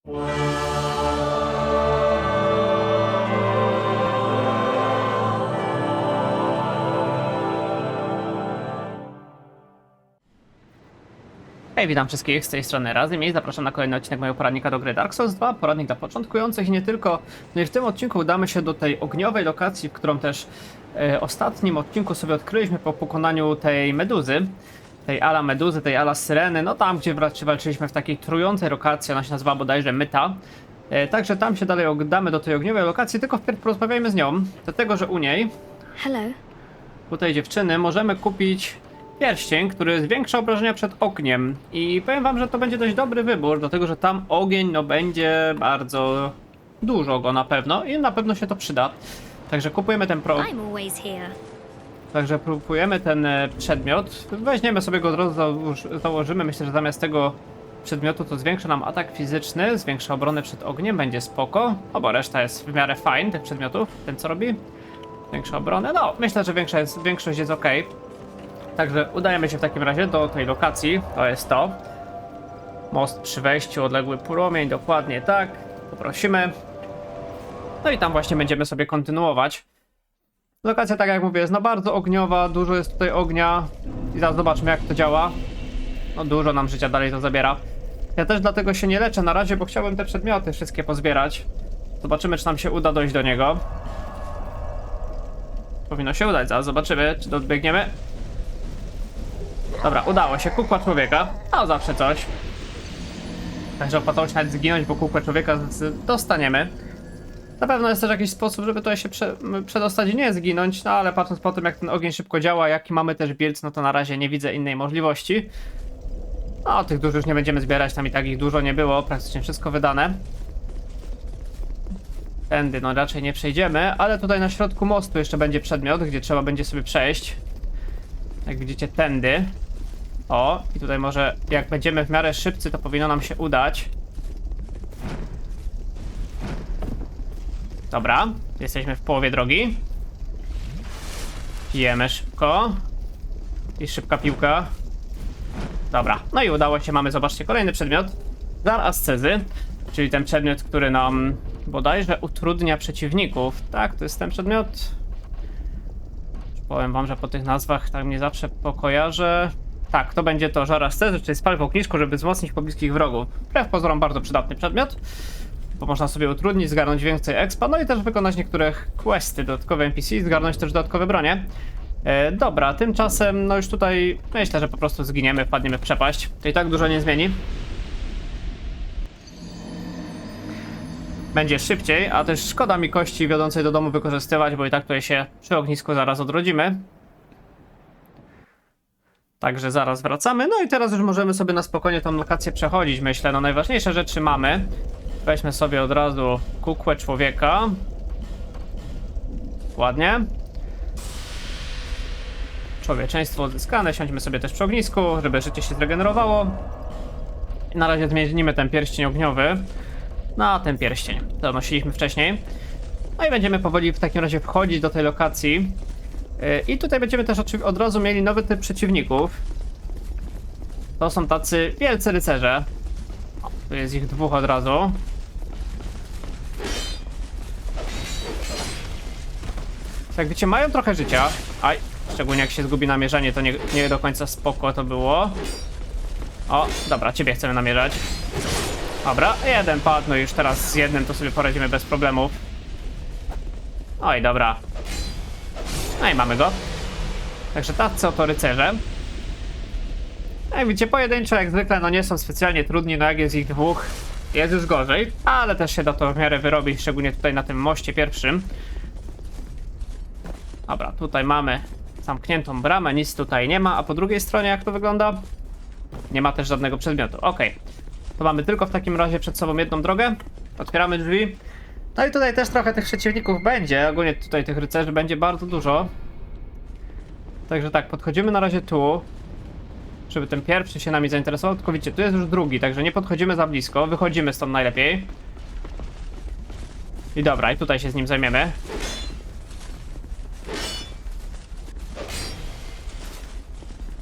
Hej, witam wszystkich z tej strony Razem i zapraszam na kolejny odcinek mojego poradnika do gry Dark Souls 2, poradnik dla początkujących i nie tylko. No i w tym odcinku udamy się do tej ogniowej lokacji, w którą też w ostatnim odcinku sobie odkryliśmy po pokonaniu tej meduzy. Tej ala meduzy, tej ala syreny, no tam gdzie walczyliśmy w takiej trującej lokacji, ona się nazywa bodajże Myta. Także tam się dalej oddamy do tej ogniowej lokacji, tylko wpierw porozmawiajmy z nią, dlatego że u niej, Hello. u tej dziewczyny, możemy kupić pierścień, który zwiększa obrażenia przed ogniem i powiem wam, że to będzie dość dobry wybór, dlatego że tam ogień no będzie bardzo dużo go na pewno i na pewno się to przyda. Także kupujemy ten I'm always here. Także kupujemy ten przedmiot, weźmiemy sobie go od razu, założymy, myślę, że zamiast tego przedmiotu to zwiększa nam atak fizyczny, zwiększa obronę przed ogniem, będzie spoko, no bo reszta jest w miarę fajna tych przedmiotów, ten co robi, zwiększa obronę, no myślę, że większość jest ok. Także udajemy się w takim razie do tej lokacji, to jest to. Most przy wejściu, odległy płomień, dokładnie tak. Poprosimy. No i tam właśnie będziemy sobie kontynuować. Lokacja, tak jak mówię, jest no bardzo ogniowa, dużo jest tutaj ognia. I zaraz zobaczmy, jak to działa. No dużo nam życia dalej to zabiera. Ja też dlatego się nie leczę na razie, bo chciałbym te przedmioty wszystkie pozbierać. Zobaczymy, czy nam się uda dojść do niego. Powinno się udać, zaraz zobaczymy, czy dobiegniemy. Dobra, udało się, kukła człowieka, a zawsze coś. Także opłacało się nawet zginąć, bo kukłę człowieka dostaniemy. Na pewno jest też jakiś sposób, żeby tutaj się przedostać i nie zginąć, no ale patrząc po tym, jak ten ogień szybko działa, jaki mamy też bielc, no to na razie nie widzę innej możliwości. No, tych dużo już nie będziemy zbierać, tam i tak ich dużo nie było, praktycznie wszystko wydane. Tędy no raczej nie przejdziemy, ale tutaj na środku mostu jeszcze będzie przedmiot, gdzie trzeba będzie sobie przejść. Jak widzicie, tędy. O, i tutaj może jak będziemy w miarę szybcy, to powinno nam się udać. Dobra, jesteśmy w połowie drogi. Pijemy szybko. I szybka piłka. Dobra, no i udało się, mamy, zobaczcie, kolejny przedmiot. Żar ascezy, czyli ten przedmiot, który nam bodajże utrudnia przeciwników. Tak, to jest ten przedmiot. Powiem wam, że po tych nazwach tak mnie zawsze pokojarzę. Tak, to będzie to żar ascezy, czyli spal w ognisku, żeby wzmocnić pobliskich wrogów. Wbrew pozorom bardzo przydatny przedmiot, bo można sobie utrudnić, zgarnąć więcej expa, no i też wykonać niektóre questy, dodatkowe NPC, zgarnąć też dodatkowe bronie. Dobra, tymczasem no już tutaj myślę, że po prostu zginiemy, wpadniemy w przepaść. To i tak dużo nie zmieni. Będzie szybciej, a też szkoda mi kości wiodącej do domu wykorzystywać, bo i tak tutaj się przy ognisku zaraz odrodzimy. Także zaraz wracamy, no i teraz już możemy sobie na spokojnie tą lokację przechodzić, myślę. No najważniejsze rzeczy mamy. Weźmy sobie od razu kukłę człowieka. Ładnie. Człowieczeństwo odzyskane, siądźmy sobie też przy ognisku, żeby życie się zregenerowało. I na razie zmienimy ten pierścień ogniowy na ten pierścień, to nosiliśmy wcześniej. No i będziemy powoli w takim razie wchodzić do tej lokacji. I tutaj będziemy też od razu mieli nowy typ przeciwników. To są tacy wielcy rycerze. O, tu jest ich dwóch od razu. Jak widzicie, mają trochę życia. Aj, szczególnie jak się zgubi namierzanie, to nie do końca spoko to było. O, dobra, ciebie chcemy namierzać. Dobra, jeden padł, no już teraz z jednym to sobie poradzimy bez problemów. Oj, dobra. No i mamy go. Także tacy oto rycerze. Jak widzicie, pojedynczo jak zwykle no nie są specjalnie trudni, no jak jest ich dwóch, jest już gorzej, ale też się da to w miarę wyrobić, szczególnie tutaj na tym moście pierwszym. Dobra, tutaj mamy zamkniętą bramę, nic tutaj nie ma, a po drugiej stronie jak to wygląda? Nie ma też żadnego przedmiotu, okej. To mamy tylko w takim razie przed sobą jedną drogę. Otwieramy drzwi. No i tutaj też trochę tych przeciwników będzie. Ogólnie tutaj tych rycerzy będzie bardzo dużo. Także tak, podchodzimy na razie tu, żeby ten pierwszy się nami zainteresował. Tylko widzicie, tu jest już drugi, także nie podchodzimy za blisko. Wychodzimy stąd najlepiej. I dobra, i tutaj się z nim zajmiemy.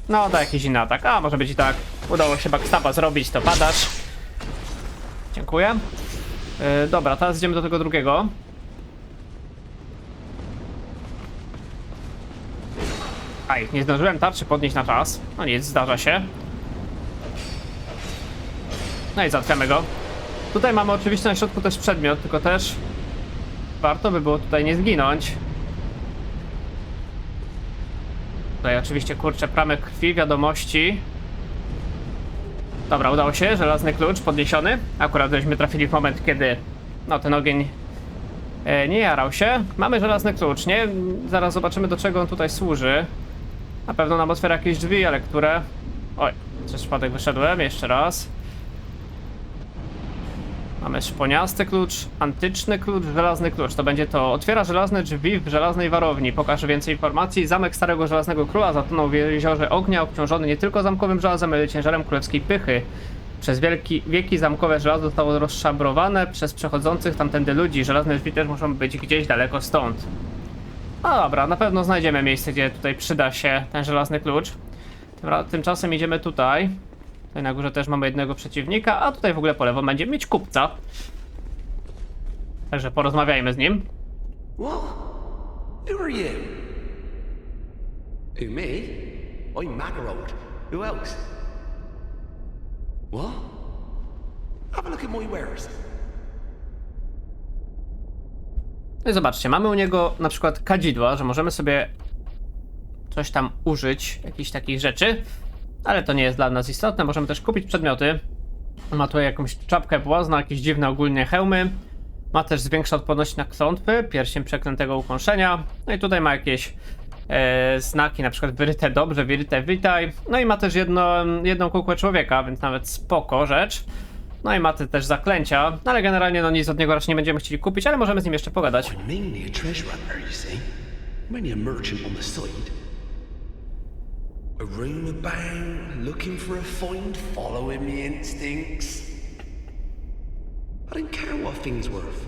No, to jakiś inny atak. A, może być i tak. Udało się backstaba zrobić, to padasz. Dziękuję. brakuje. Dobra, teraz idziemy do tego drugiego. Aj, nie zdążyłem tarczy podnieść na czas. No nic, zdarza się. No i załatwiamy go. Tutaj mamy oczywiście na środku też przedmiot, tylko też warto by było tutaj nie zginąć. Tutaj oczywiście, kurczę, pramy krwi, wiadomości. Dobra, udało się, żelazny klucz podniesiony. Akurat żeśmy trafili w moment, kiedy no ten ogień nie jarał się. Mamy żelazny klucz, nie? Zaraz zobaczymy, do czego on tutaj służy. Na pewno nam otwiera jakieś drzwi, ale które... Oj, przez przypadek wyszedłem, jeszcze raz. Mamy szponiasty klucz, antyczny klucz, żelazny klucz. To będzie to. Otwiera żelazne drzwi w żelaznej warowni. Pokaże więcej informacji. Zamek Starego Żelaznego Króla zatonął w jeziorze ognia, obciążony nie tylko zamkowym żelazem, ale ciężarem królewskiej pychy. Przez wieki zamkowe żelazo zostało rozszabrowane przez przechodzących tamtędy ludzi. Żelazne drzwi też muszą być gdzieś daleko stąd. No dobra, na pewno znajdziemy miejsce, gdzie tutaj przyda się ten żelazny klucz. Tymczasem idziemy tutaj. Tutaj na górze też mamy jednego przeciwnika, a tutaj w ogóle po lewo będziemy mieć kupca. Także porozmawiajmy z nim. What? Who are you? Who, me? I'm Magarold. Who else? What? Have a look at my wares. No i zobaczcie, mamy u niego na przykład kadzidła, że możemy sobie coś tam użyć, jakichś takich rzeczy. Ale to nie jest dla nas istotne, możemy też kupić przedmioty. Ma tutaj jakąś czapkę błazna, jakieś dziwne ogólnie hełmy. Ma też zwiększa odporność na klątwy, pierścień przeklętego ukąszenia. No i tutaj ma jakieś znaki, na przykład wyryte dobrze, wyryte witaj. No i ma też jedną kukłę człowieka, więc nawet spoko rzecz. No i ma też zaklęcia, no ale generalnie no nic od niego raczej nie będziemy chcieli kupić, ale możemy z nim jeszcze pogadać. I'm mainly a treasure hunter, you see. I'm only a merchant on the side. I roam about, looking for a find, following my instincts. I don't care what a thing's worth.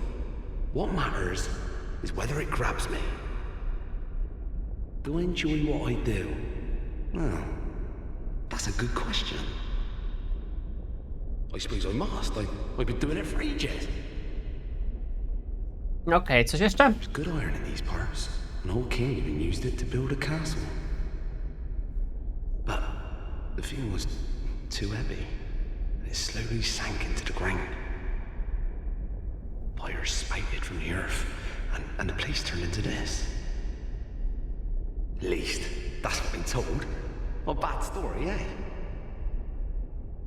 What matters is whether it grabs me. Do I enjoy what I do? Well, that's a good question. I suppose I must. I've been doing it for ages. Okej, coś jeszcze? There's good iron in these parts. An old king even used it to build a castle. But the thing was too heavy, and it slowly sank into the ground. Fire spouted from the earth, and the place turned into this. At least, that's what I've been told. What a bad story, eh?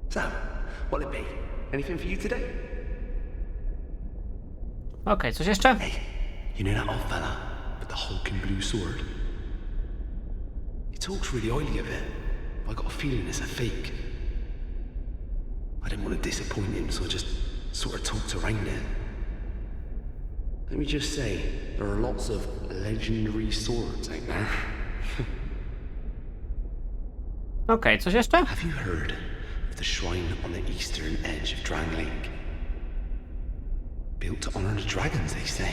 So, what'll it be? Anything for you today? Okej, coś jeszcze? Hey, you know that old fella with the hulking blue sword? He talks really highly of it. I got a feeling it's a fake. I didn't want to disappoint him, so I just sort of talked around it. Let me just say, there are lots of legendary swords out there. Okej, coś jeszcze? Have you heard of the shrine on the eastern edge of Drang Lake? Built to honor the dragons, they say.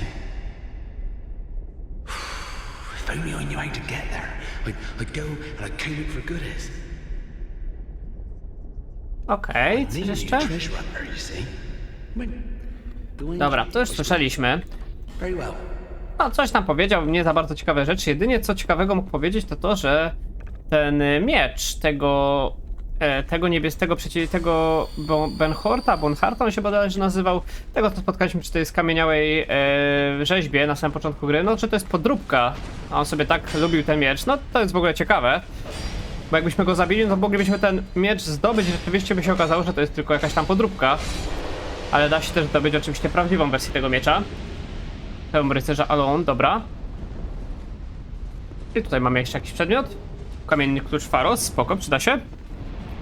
If only I knew how to get there. I'd go and I'd comb it for goodies. Okej, coś jeszcze? Treasure hunter, you see. Dobra, to już słyszeliśmy. Very well. No, coś tam powiedział, nie za bardzo ciekawe rzeczy. Jedynie co ciekawego mógł powiedzieć, to to, że ten miecz tego niebiesnego tego Bonharta, on się bodajże nazywał, tego co spotkaliśmy przy tej skamieniałej rzeźbie na samym początku gry, no czy to jest podróbka, a on sobie tak lubił ten miecz, no to jest w ogóle ciekawe. Bo jakbyśmy go zabili, no to moglibyśmy ten miecz zdobyć i rzeczywiście by się okazało, że to jest tylko jakaś tam podróbka. Ale da się też zdobyć oczywiście prawdziwą wersję tego miecza. Hełm rycerza Alon, dobra. I tutaj mamy jeszcze jakiś przedmiot. Kamienny klucz Pharos, spoko, przyda się.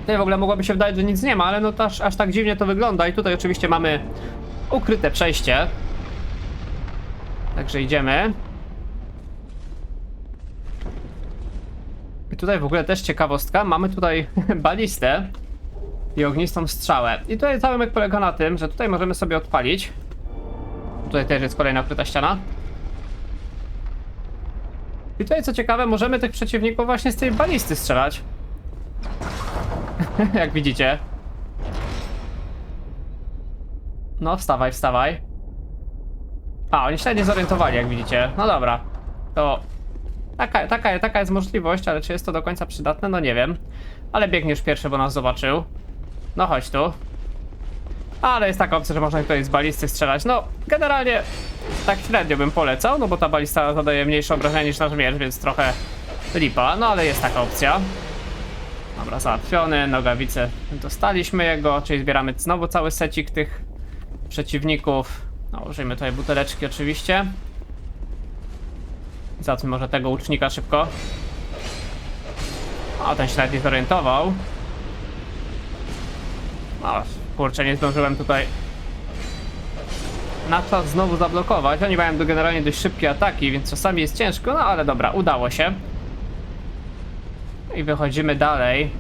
Tutaj w ogóle mogłoby się wydawać, że nic nie ma, ale no to aż tak dziwnie to wygląda. I tutaj oczywiście mamy ukryte przejście. Także idziemy. I tutaj w ogóle też ciekawostka, mamy tutaj balistę i ognistą strzałę. I tutaj zamek polega na tym, że tutaj możemy sobie odpalić. Tutaj też jest kolejna ukryta ściana. I tutaj co ciekawe, możemy tych przeciwników właśnie z tej balisty strzelać. Jak widzicie. No, wstawaj, wstawaj. A, oni się nie zorientowali, jak widzicie. No dobra. To... Taka jest możliwość, ale czy jest to do końca przydatne? No nie wiem. Ale biegniesz pierwszy, bo nas zobaczył. No chodź tu. Ale jest taka opcja, że można tutaj z balisty strzelać. No, generalnie tak średnio bym polecał, no bo ta balista zadaje mniejsze obrażenia niż nasz miecz, więc trochę lipa. No ale jest taka opcja. Dobra, załatwiony, nogawice dostaliśmy jego, czyli zbieramy znowu cały secik tych przeciwników. No, użyjmy tutaj buteleczki oczywiście. Załatwmy może tego łucznika szybko. O, ten się nawet nie zorientował. O, kurczę, nie zdążyłem tutaj na czas znowu zablokować. Oni mają generalnie dość szybkie ataki, więc czasami jest ciężko, no ale dobra, udało się. I wychodzimy dalej.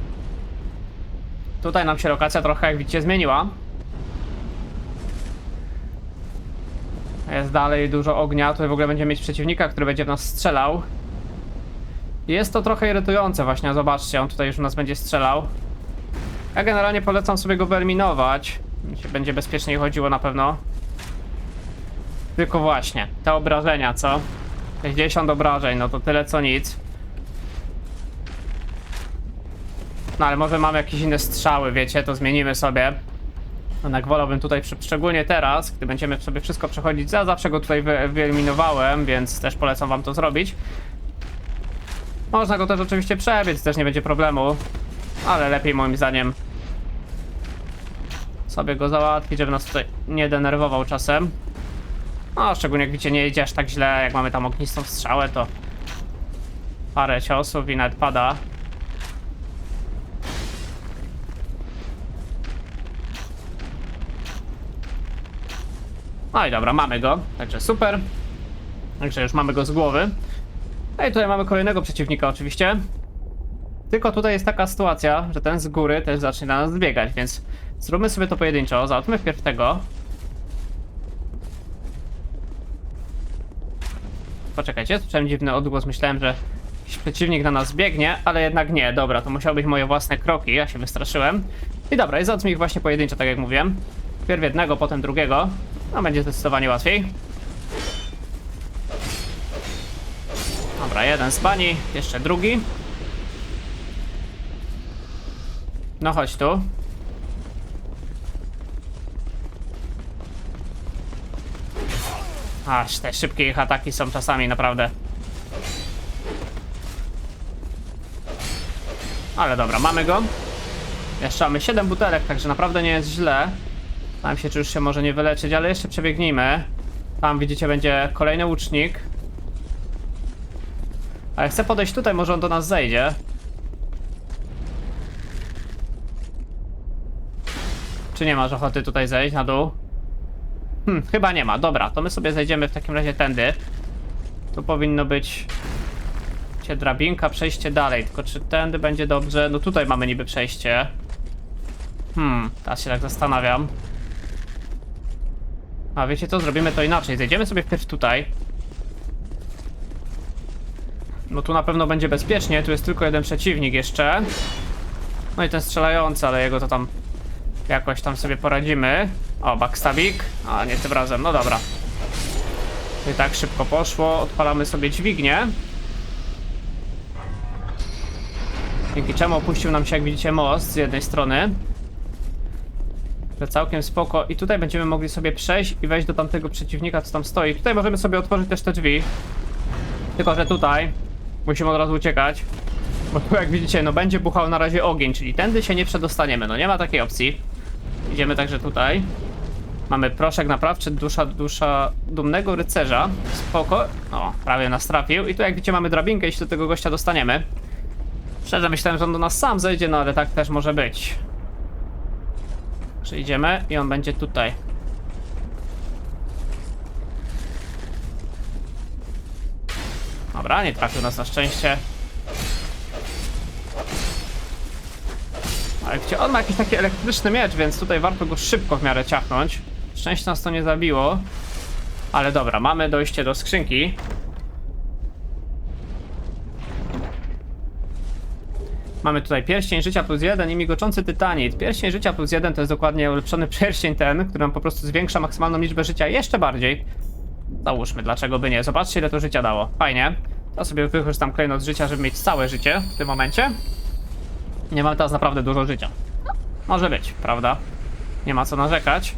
Tutaj nam się lokacja trochę, jak widzicie, zmieniła. Jest dalej dużo ognia, tutaj w ogóle będziemy mieć przeciwnika, który będzie w nas strzelał. Jest to trochę irytujące właśnie, zobaczcie, on tutaj już w nas będzie strzelał. Ja generalnie polecam sobie go wyeliminować. Będzie bezpieczniej chodziło na pewno. Tylko właśnie, te obrażenia, co? 60 obrażeń, no to tyle co nic. No ale może mamy jakieś inne strzały, wiecie, to zmienimy sobie. Jednak wolałbym tutaj, szczególnie teraz, gdy będziemy sobie wszystko przechodzić. Ja zawsze go tutaj wyeliminowałem, więc też polecam wam to zrobić. Można go też oczywiście przebiec, też nie będzie problemu. Ale lepiej moim zdaniem sobie go załatwić, żeby nas tutaj nie denerwował czasem. No, szczególnie jak widzicie, nie idzie aż tak źle, jak mamy tam ognistą strzałę, to parę ciosów i nawet pada. No i dobra, mamy go, także super. Także już mamy go z głowy. No i tutaj mamy kolejnego przeciwnika oczywiście. Tylko tutaj jest taka sytuacja, że ten z góry też zacznie na nas zbiegać, więc zróbmy sobie to pojedynczo. Załatwmy wpierw tego. Poczekajcie, słyszałem dziwny odgłos, myślałem, że jakiś przeciwnik na nas biegnie, ale jednak nie. Dobra, to musiały być moje własne kroki, ja się wystraszyłem. I dobra, i załatwmy ich właśnie pojedynczo, tak jak mówiłem. Wpierw jednego, potem drugiego. No będzie zdecydowanie łatwiej. Dobra, jeden z bani, jeszcze drugi. No chodź tu. Aż te szybkie ich ataki są czasami naprawdę. Ale dobra, mamy go. Jeszcze mamy 7 butelek, także naprawdę nie jest źle. Tam się czy już się może nie wyleczyć, ale jeszcze przebiegnijmy. Tam widzicie, będzie kolejny łucznik. Ale chcę podejść tutaj, może on do nas zejdzie. Czy nie masz ochoty tutaj zejść na dół? Chyba nie ma. Dobra, to my sobie zejdziemy w takim razie tędy. Tu powinno być drabinka, przejście dalej. Tylko czy tędy będzie dobrze? No tutaj mamy niby przejście. Teraz się tak zastanawiam. A wiecie co? Zrobimy to inaczej. Zejdziemy sobie wpierw tutaj. No tu na pewno będzie bezpiecznie. Tu jest tylko jeden przeciwnik jeszcze. No i ten strzelający, ale jego to tam jakoś tam sobie poradzimy. O, backstabik. A, nie tym razem. No dobra. I tak szybko poszło. Odpalamy sobie dźwignię. Dzięki czemu opuścił nam się, jak widzicie, most z jednej strony. To całkiem spoko. I tutaj będziemy mogli sobie przejść i wejść do tamtego przeciwnika, co tam stoi. Tutaj możemy sobie otworzyć też te drzwi. Tylko że tutaj musimy od razu uciekać. Bo tu, jak widzicie, no będzie buchał na razie ogień, czyli tędy się nie przedostaniemy. No nie ma takiej opcji. Idziemy także tutaj. Mamy proszek naprawczy, dusza dumnego rycerza. Spoko. O, prawie nas trafił. I tu, jak widzicie, mamy drabinkę, jeśli do tego gościa dostaniemy. Szczerze myślałem, że on do nas sam zejdzie, no ale tak też może być. Przejdziemy i on będzie tutaj. Dobra, nie trafił nas na szczęście. Ale widzicie, on ma jakiś taki elektryczny miecz, więc tutaj warto go szybko w miarę ciachnąć. Szczęście nas to nie zabiło. Ale dobra, mamy dojście do skrzynki. Mamy tutaj pierścień życia +1 i migoczący tytanit. Pierścień życia +1 to jest dokładnie ulepszony pierścień ten, który nam po prostu zwiększa maksymalną liczbę życia jeszcze bardziej. Załóżmy, dlaczego by nie. Zobaczcie, ile to życia dało. Fajnie. Ja sobie wykorzystam klejnot życia, żeby mieć całe życie w tym momencie. Nie mam teraz naprawdę dużo życia. Może być, prawda? Nie ma co narzekać.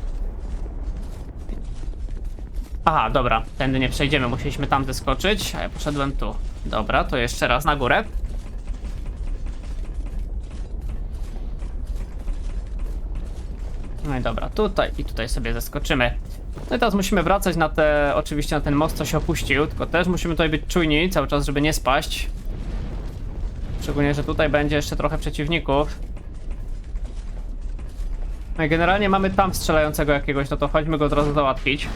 Aha, dobra, tędy nie przejdziemy, musieliśmy tam wyskoczyć, a ja poszedłem tu. Dobra, to jeszcze raz na górę. No i dobra, tutaj i tutaj sobie zeskoczymy. No i teraz musimy wracać na te, oczywiście na ten most, co się opuścił, tylko też musimy tutaj być czujni cały czas, żeby nie spaść. Szczególnie, że tutaj będzie jeszcze trochę przeciwników. No i generalnie mamy tam strzelającego jakiegoś, no to chodźmy go od razu załatwić.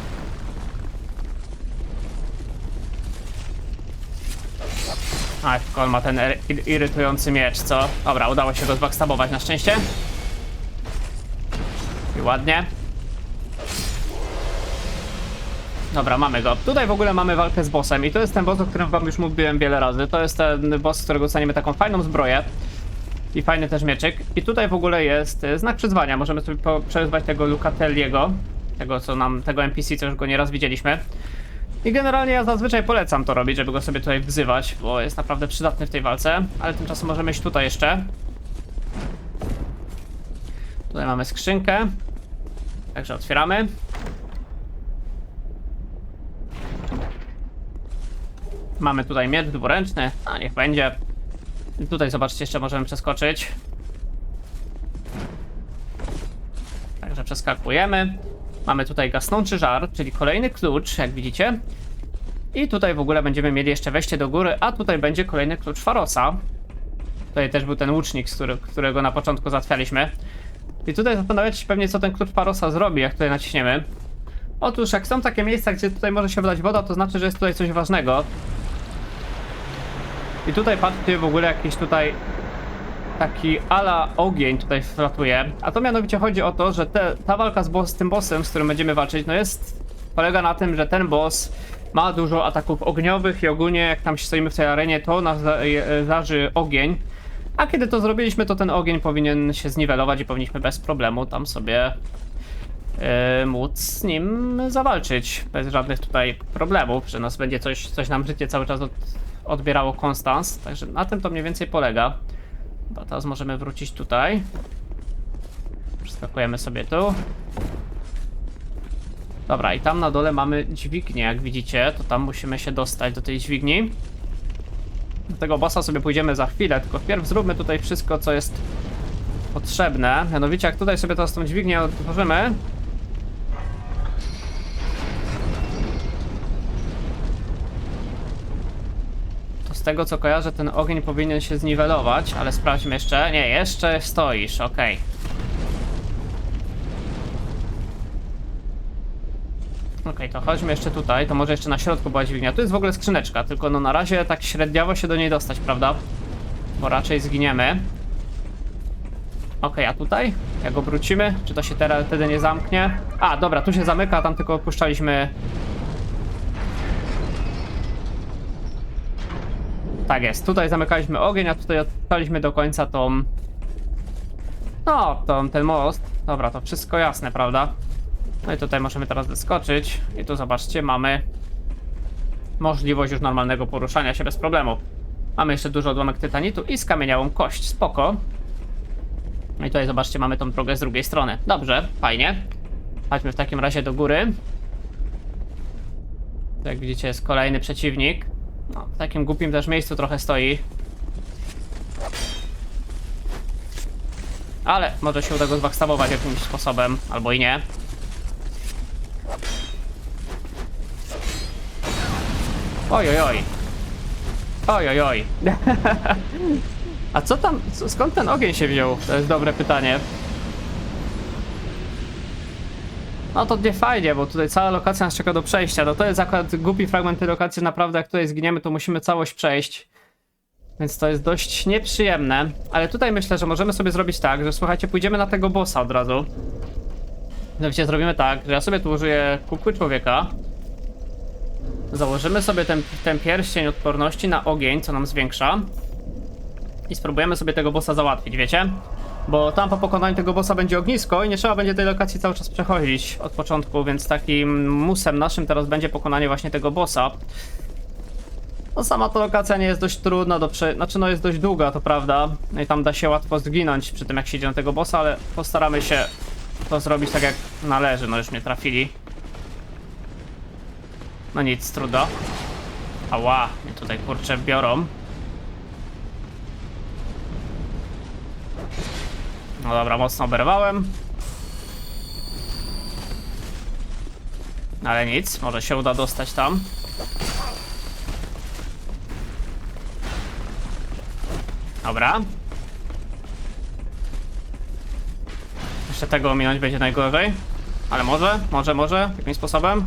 Ach, tylko on ma ten irytujący miecz, co? Dobra, udało się go zbackstabować na szczęście. I ładnie. Dobra, mamy go. Tutaj w ogóle mamy walkę z bossem i to jest ten boss, o którym wam już mówiłem wiele razy. To jest ten boss, z którego dostaniemy taką fajną zbroję. I fajny też mieczyk. I tutaj w ogóle jest znak przyzwania. Możemy sobie przeżywać tego Lucatelliego. Tego NPC, co już go nieraz widzieliśmy. I generalnie ja zazwyczaj polecam to robić, żeby go sobie tutaj wzywać, bo jest naprawdę przydatny w tej walce. Ale tymczasem możemy iść tutaj jeszcze. Tutaj mamy skrzynkę. Także otwieramy. Mamy tutaj miecz dwuręczny, a niech będzie. I tutaj zobaczcie, jeszcze możemy przeskoczyć. Także przeskakujemy. Mamy tutaj gasnący żar, czyli kolejny klucz, jak widzicie. I tutaj w ogóle będziemy mieli jeszcze wejście do góry, a tutaj będzie kolejny klucz Pharosa. Tutaj też był ten łucznik, którego na początku załatwialiśmy. I tutaj zastanawiacie się pewnie, co ten klucz Pharosa zrobi, jak tutaj naciśniemy. Otóż, jak są takie miejsca, gdzie tutaj może się wylać woda, to znaczy, że jest tutaj coś ważnego. I tutaj patrzcie, w ogóle jakiś tutaj taki ala ogień tutaj wlatuje. A to mianowicie chodzi o to, że ta walka z tym bossem, z którym będziemy walczyć, no polega na tym, że ten boss ma dużo ataków ogniowych i ogólnie jak tam stoimy w tej arenie, to nas zaży ogień. A kiedy to zrobiliśmy, to ten ogień powinien się zniwelować i powinniśmy bez problemu tam sobie móc z nim zawalczyć. Bez żadnych tutaj problemów, że nas będzie coś nam życie cały czas odbierało konstans. Także na tym to mniej więcej polega. Bo teraz możemy wrócić tutaj. Przeskakujemy sobie tu. Dobra, i tam na dole mamy dźwignię, jak widzicie. To tam musimy się dostać do tej dźwigni. Do tego bossa sobie pójdziemy za chwilę, tylko wpierw zróbmy tutaj wszystko, co jest potrzebne. Mianowicie, jak tutaj sobie teraz tą dźwignię otworzymy, to z tego, co kojarzę, ten ogień powinien się zniwelować, ale sprawdźmy jeszcze. Nie, jeszcze stoisz, okej. Okej, to chodźmy jeszcze tutaj, to może jeszcze na środku była dźwignia. Tu jest w ogóle skrzyneczka, tylko no na razie tak średniawo się do niej dostać, prawda? Bo raczej zginiemy. Okej, a tutaj? Jak obrócimy? Czy to się wtedy nie zamknie? A, dobra, tu się zamyka, tam tylko opuszczaliśmy. Tak jest, tutaj zamykaliśmy ogień, a tutaj odpaliśmy do końca tą... No, ten most. Dobra, to wszystko jasne, prawda? No i tutaj możemy teraz wyskoczyć. I tu zobaczcie, mamy możliwość już normalnego poruszania się bez problemu. Mamy jeszcze dużo odłamek tytanitu i skamieniałą kość. Spoko. No i tutaj zobaczcie, mamy tą drogę z drugiej strony. Dobrze, fajnie. Chodźmy w takim razie do góry. Tu, jak widzicie, jest kolejny przeciwnik. No, w takim głupim też miejscu trochę stoi. Ale może się uda go zbackstabować jakimś sposobem, albo i nie. Oj, oj, oj. Oj, oj, oj. A co tam, skąd ten ogień się wziął? To jest dobre pytanie. No to nie fajnie, bo tutaj cała lokacja nas czeka do przejścia. No to jest akurat głupi fragment tej lokacji, naprawdę jak tutaj zginiemy, to musimy całość przejść. Więc to jest dość nieprzyjemne. Ale tutaj myślę, że możemy sobie zrobić tak, że słuchajcie, pójdziemy na tego bossa od razu. Mianowicie zrobimy tak, że ja sobie tu użyję kukły człowieka. Założymy sobie ten pierścień odporności na ogień, co nam zwiększa. i spróbujemy sobie tego bossa załatwić, wiecie? Bo tam po pokonaniu tego bossa będzie ognisko i nie trzeba będzie tej lokacji cały czas przechodzić od początku, więc takim musem naszym teraz będzie pokonanie właśnie tego bossa. No sama ta lokacja nie jest dość trudna znaczy no jest dość długa, to prawda. No i tam da się łatwo zginąć przy tym jak się idzie na tego bossa, ale postaramy się to zrobić tak jak należy. No już mnie trafili. No nic, trudno. Ała, mnie tutaj kurczę biorą. No dobra, mocno oberwałem. Ale nic, może się uda dostać tam. Dobra. Jeszcze tego ominąć będzie najgorzej. Ale może, jakimś sposobem.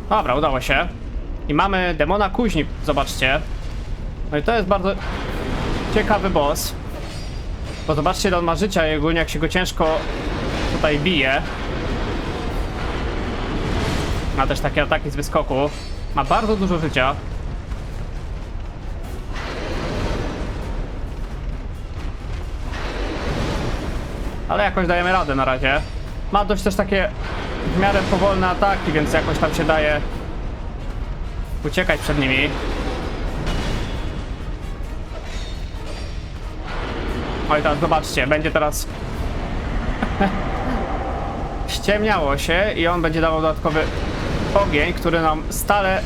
Dobra, udało się. I mamy demona kuźni, zobaczcie. No i to jest bardzo ciekawy boss. Bo zobaczcie, ile on ma życia i ogólnie jak się go ciężko tutaj bije. Ma też takie ataki z wyskoku. Ma bardzo dużo życia. Ale jakoś dajemy radę na razie. Ma dość też takie w miarę powolne ataki, więc jakoś tam się daje uciekać przed nimi. Oj, teraz zobaczcie, będzie teraz ściemniało się i on będzie dawał dodatkowy ogień, który nam stale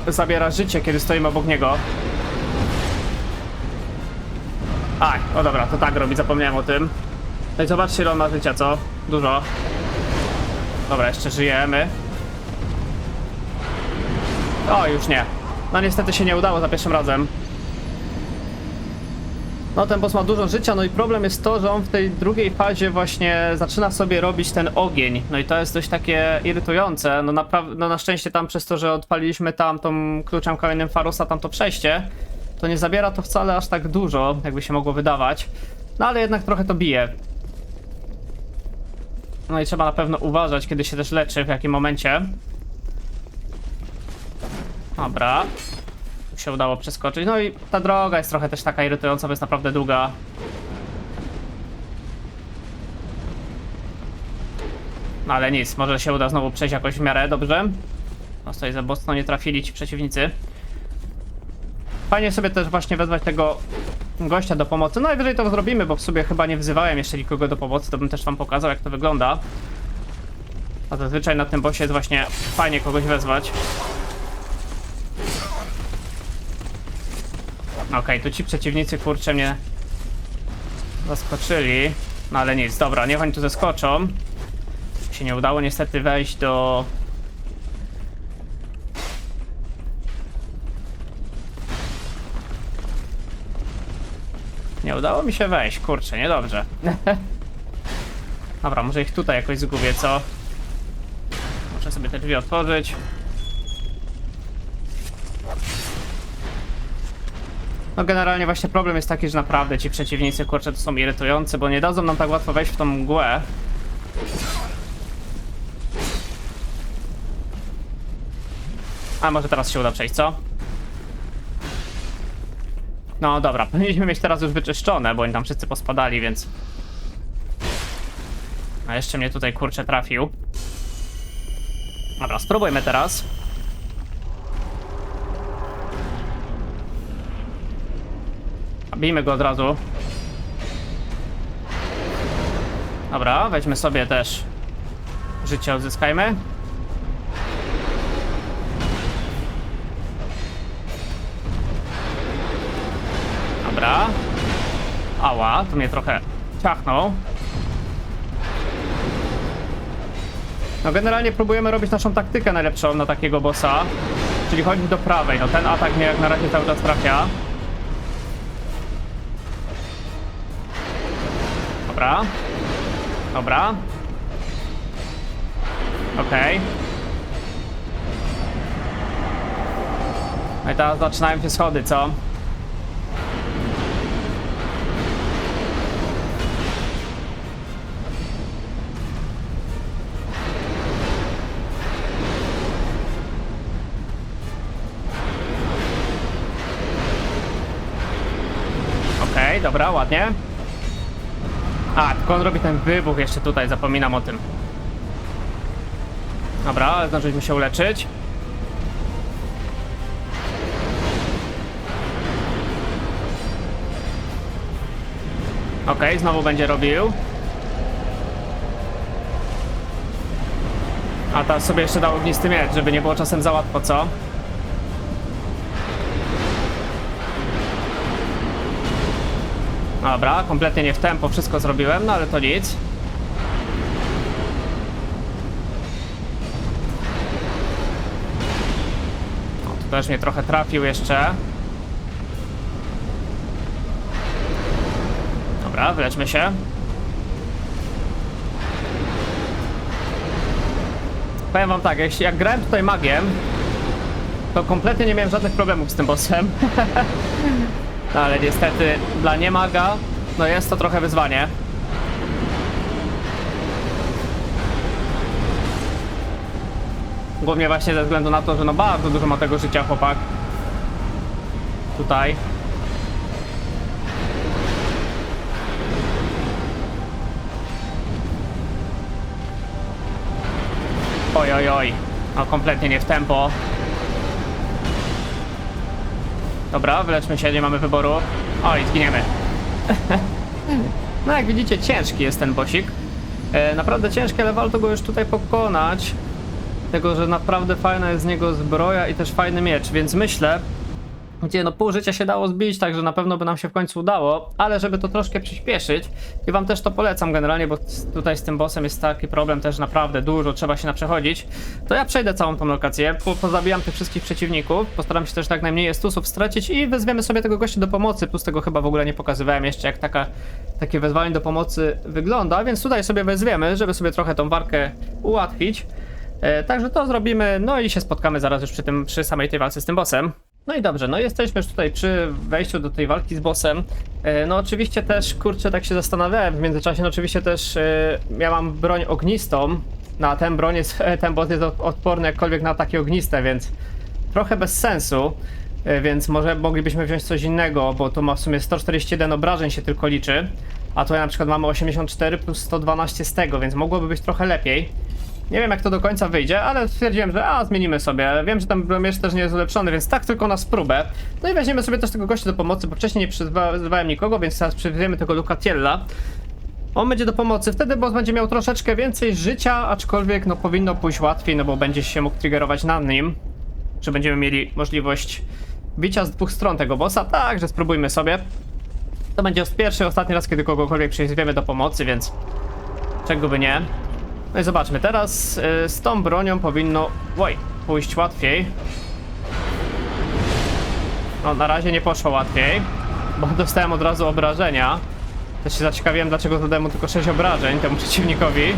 zabiera życie, kiedy stoimy obok niego. Aj, o dobra, to tak robi, zapomniałem o tym. No i zobaczcie, ile on ma życia, co? Dużo. Dobra, jeszcze żyjemy. O, już nie. No niestety się nie udało za pierwszym razem. No ten boss ma dużo życia, no i problem jest to, że on w tej drugiej fazie właśnie zaczyna sobie robić ten ogień. No i to jest dość takie irytujące. No naprawdę, no na szczęście tam przez to, że odpaliliśmy tam tą kluczem kamiennym Farusa, tam to przejście, to nie zabiera to wcale aż tak dużo, jakby się mogło wydawać. No ale jednak trochę to bije. No i trzeba na pewno uważać, kiedy się też leczy, w jakim momencie. Dobra. Tu się udało przeskoczyć. No i ta droga jest trochę też taka irytująca, bo jest naprawdę długa. No ale nic, może się uda znowu przejść jakoś w miarę dobrze. No tutaj za mocno nie trafili ci przeciwnicy. Fajnie sobie też właśnie wezwać tego gościa do pomocy. No najwyżej to zrobimy, bo w sobie chyba nie wzywałem jeszcze nikogo do pomocy, to bym też wam pokazał, jak to wygląda. A zazwyczaj na tym bossie jest właśnie fajnie kogoś wezwać. Okej, tu ci przeciwnicy kurczę mnie zaskoczyli. No ale nic, dobra, niech oni tu zeskoczą. Się nie udało niestety wejść do... Nie udało mi się wejść, kurczę, niedobrze. Dobra, może ich tutaj jakoś zgubię, co? Muszę sobie te drzwi otworzyć. No generalnie właśnie problem jest taki, że naprawdę ci przeciwnicy, kurczę, to są irytujący, bo nie dadzą nam tak łatwo wejść w tą mgłę. A może teraz się uda przejść, co? No dobra, powinniśmy mieć teraz już wyczyszczone, bo oni tam wszyscy pospadali, więc... A jeszcze mnie tutaj kurczę trafił. Dobra, spróbujmy teraz. Bijmy go od razu. Dobra, weźmy sobie też życie, odzyskajmy. Dobra. Ała, to mnie trochę ciachnął. No generalnie próbujemy robić naszą taktykę najlepszą na takiego bossa. Czyli chodzić do prawej. No ten atak mnie jak na razie cały czas trafia. Dobra. Dobra. Okej. No i teraz zaczynają się schody, co? dobra, ładnie. A, tylko on robi ten wybuch jeszcze tutaj, zapominam o tym. Dobra, ale zdążyliśmy się uleczyć. Okej, znowu będzie robił. A teraz sobie jeszcze dał ognisty miecz, żeby nie było czasem za łatwo, co? Dobra, kompletnie nie w tempo, wszystko zrobiłem, no ale to nic. O, tu też mnie trochę trafił jeszcze. Dobra, wyleczmy się. Powiem wam tak, jak grałem tutaj magiem, to kompletnie nie miałem żadnych problemów z tym bossem. No ale niestety dla niemaga, no jest to trochę wyzwanie. Głównie właśnie ze względu na to, że no bardzo dużo ma tego życia chłopak. Tutaj. Oj, oj, oj. No kompletnie nie w tempo. Dobra, wyleczmy się, nie mamy wyboru. Oj, zginiemy. No jak widzicie, ciężki jest ten bossik. Naprawdę ciężki, ale warto go już tutaj pokonać. Tego, że naprawdę fajna jest z niego zbroja i też fajny miecz, więc myślę, gdzie no pół życia się dało zbić, także na pewno by nam się w końcu udało, ale żeby to troszkę przyspieszyć i wam też to polecam generalnie, bo tutaj z tym bossem jest taki problem też naprawdę dużo, trzeba się naprzechodzić, to ja przejdę całą tą lokację, pozabijam tych wszystkich przeciwników, postaram się też tak najmniej estusów stracić i wezwiemy sobie tego gościa do pomocy, plus tego chyba w ogóle nie pokazywałem jeszcze, jak takie wezwanie do pomocy wygląda, więc tutaj sobie wezwiemy, żeby sobie trochę tą walkę ułatwić. Także to zrobimy, no i się spotkamy zaraz już przy samej tej walce z tym bossem. No i dobrze, no jesteśmy już tutaj przy wejściu do tej walki z bossem. No oczywiście też, kurczę, tak się zastanawiałem w międzyczasie, no oczywiście też ja mam broń ognistą. Na ten broń jest, ten boss jest odporny jakkolwiek na ataki ogniste, więc trochę bez sensu. Więc może moglibyśmy wziąć coś innego, bo to ma w sumie 141 obrażeń się tylko liczy. A tutaj na przykład mamy 84 plus 112 z tego, więc mogłoby być trochę lepiej. Nie wiem jak to do końca wyjdzie, ale stwierdziłem, że zmienimy sobie. Wiem, że ten miecz też nie jest ulepszony, więc tak tylko na spróbę. No i weźmiemy sobie też tego gościa do pomocy, bo wcześniej nie przyzwałem nikogo, więc teraz przywieziemy tego Lucatiella. On będzie do pomocy, wtedy boss będzie miał troszeczkę więcej życia, aczkolwiek no powinno pójść łatwiej, no bo będzie się mógł triggerować na nim. Że będziemy mieli możliwość bicia z dwóch stron tego bossa, także spróbujmy sobie. To będzie pierwszy i ostatni raz, kiedy kogokolwiek przyzwiemy do pomocy, więc czego by nie. No i zobaczmy, teraz z tą bronią powinno pójść łatwiej. No na razie nie poszło łatwiej, bo dostałem od razu obrażenia. Też się zaciekawiłem, dlaczego zadałem mu tylko 6 obrażeń temu przeciwnikowi.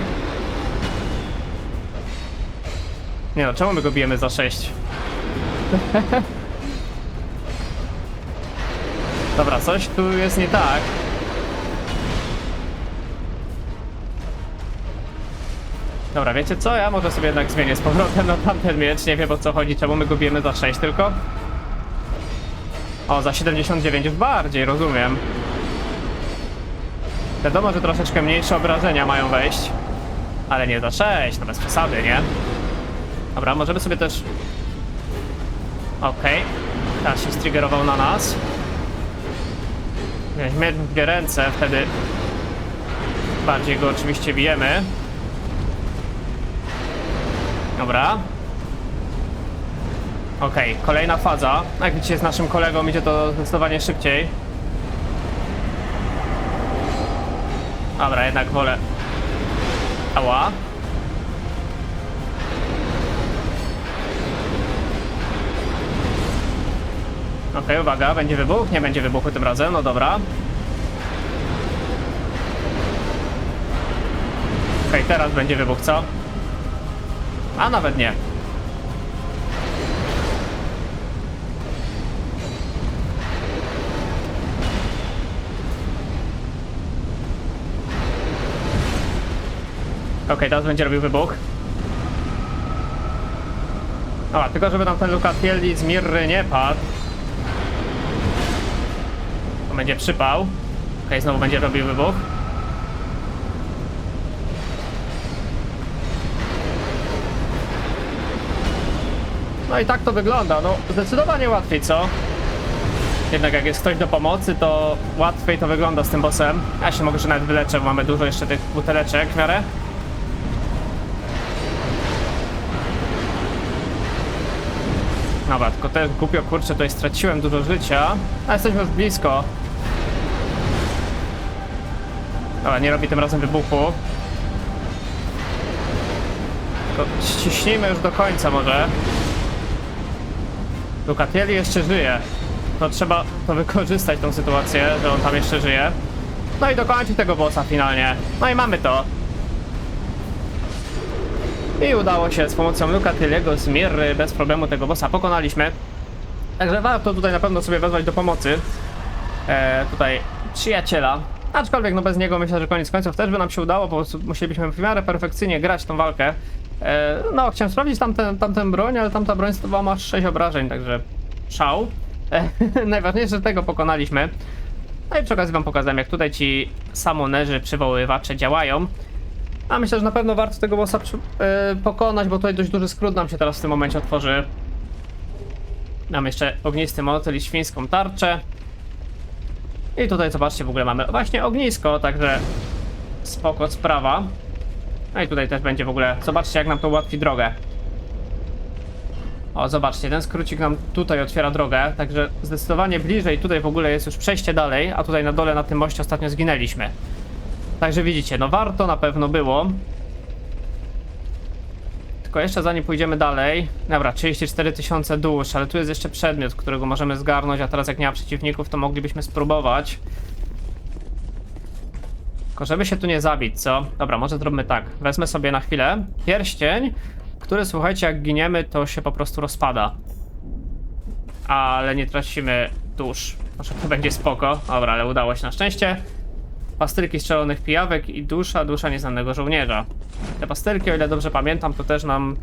Nie no, czemu my go bijemy za 6? Dobra, coś tu jest nie tak. Dobra, wiecie co? Ja może sobie jednak zmienię z powrotem na tamten miecz. Nie wiem o co chodzi, czemu my go bijemy za 6 tylko. O, za 79 już bardziej, rozumiem. Wiadomo, że troszeczkę mniejsze obrażenia mają wejść. Ale nie za 6, no bez przesady, nie? Dobra, możemy sobie też... Okej. Teraz się striggerował na nas. Weźmy w dwie ręce, wtedy bardziej go oczywiście bijemy. Dobra. Okej, kolejna faza. Jak widzicie, z naszym kolegą idzie to zdecydowanie szybciej. Dobra, jednak wolę... Ała. Okej, uwaga, będzie wybuch? Nie będzie wybuchu tym razem, no dobra. Okej, teraz będzie wybuch, co? A nawet nie. Okej, teraz będzie robił wybuch. O, tylko żeby nam ten Lucatielli z Mirry nie padł. To będzie przypał. Okej, znowu będzie robił wybuch. No i tak to wygląda, no zdecydowanie łatwiej, co? Jednak jak jest ktoś do pomocy, to łatwiej to wygląda z tym bossem. Ja się mogę, że nawet wyleczę, bo mamy dużo jeszcze tych buteleczek w miarę. Dobra, tylko też głupio, kurczę, tutaj straciłem dużo życia. A jesteśmy już blisko. Dobra, nie robi tym razem wybuchu. Tylko ściśnijmy już do końca może. Lucatieli jeszcze żyje. No trzeba to wykorzystać, tą sytuację, że on tam jeszcze żyje. No i dokończyć tego bossa finalnie. No i mamy to. I udało się z pomocą Lucateliego z Mirry bez problemu tego bossa pokonaliśmy. Także warto tutaj na pewno sobie wezwać do pomocy tutaj przyjaciela. Aczkolwiek no bez niego myślę, że koniec końców też by nam się udało, bo musielibyśmy w miarę perfekcyjnie grać tą walkę. No chciałem sprawdzić tamtą broń, ale tamta broń stawała ma 6 obrażeń, także szał. Najważniejsze, że tego pokonaliśmy. No i przy okazji wam pokazałem, jak tutaj ci samonerzy, przywoływacze działają. A myślę, że na pewno warto tego bossa pokonać, bo tutaj dość duży skrót nam się teraz w tym momencie otworzy. Mam jeszcze ognisty motyl i świńską tarczę. I tutaj zobaczcie, w ogóle mamy właśnie ognisko, także spoko sprawa. No i tutaj też będzie w ogóle, zobaczcie, jak nam to ułatwi drogę. O, zobaczcie, ten skrócik nam tutaj otwiera drogę, także zdecydowanie bliżej tutaj w ogóle jest już przejście dalej, a tutaj na dole na tym moście ostatnio zginęliśmy. Także widzicie, no warto na pewno było. Tylko jeszcze zanim pójdziemy dalej. Dobra, 34 000 dusz, ale tu jest jeszcze przedmiot, którego możemy zgarnąć, a teraz jak nie ma przeciwników, to moglibyśmy spróbować. Tylko żeby się tu nie zabić, co? Dobra, może zróbmy tak. Wezmę sobie na chwilę pierścień, który, słuchajcie, jak giniemy, to się po prostu rozpada. Ale nie tracimy dusz. Może to będzie spoko. Dobra, ale udało się na szczęście. Pastylki strzelonych pijawek i dusza nieznanego żołnierza. Te pastylki, o ile dobrze pamiętam, to też nam